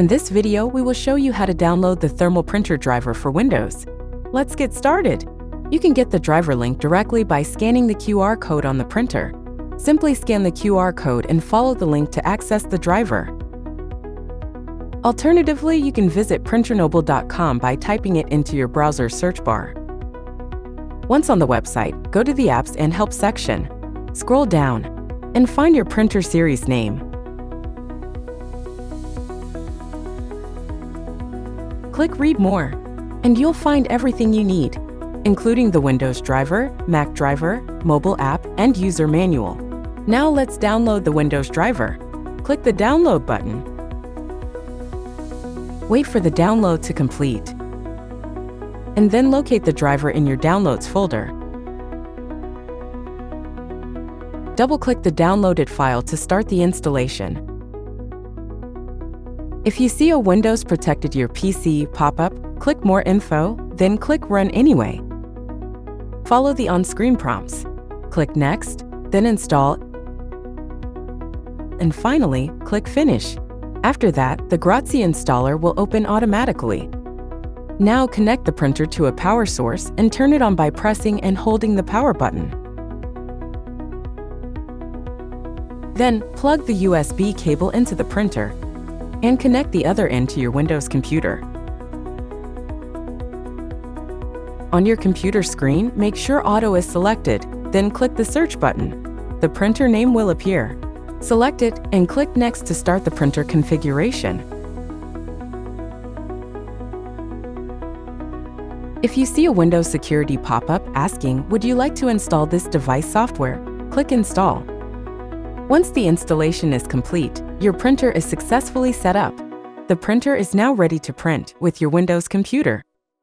In this video, we will show you how to download the thermal printer driver for Windows. Let's get started. You can get the driver link directly by scanning the QR code on the printer. Simply scan the QR code and follow the link to access the driver. Alternatively, you can visit printernoble.com by typing it into your browser search bar. Once on the website, go to the Apps and Help section. Scroll down and find your printer series name. Click Read More, and you'll find everything you need, including the Windows driver, Mac driver, mobile app, and user manual. Now let's download the Windows driver. Click the Download button. Wait for the download to complete, and then locate the driver in your Downloads folder. Double-click the downloaded file to start the installation. If you see a Windows Protected Your PC pop-up, click More Info, then click Run Anyway. Follow the on-screen prompts. Click Next, then Install, and finally, click Finish. After that, the Grozziie installer will open automatically. Now connect the printer to a power source and turn it on by pressing and holding the power button. Then, plug the USB cable into the printer and connect the other end to your Windows computer. On your computer screen, make sure Auto is selected, then click the Search button. The printer name will appear. Select it and click Next to start the printer configuration. If you see a Windows security pop-up asking, "Would you like to install this device software?" click Install. Once the installation is complete, your printer is successfully set up. The printer is now ready to print with your Windows computer.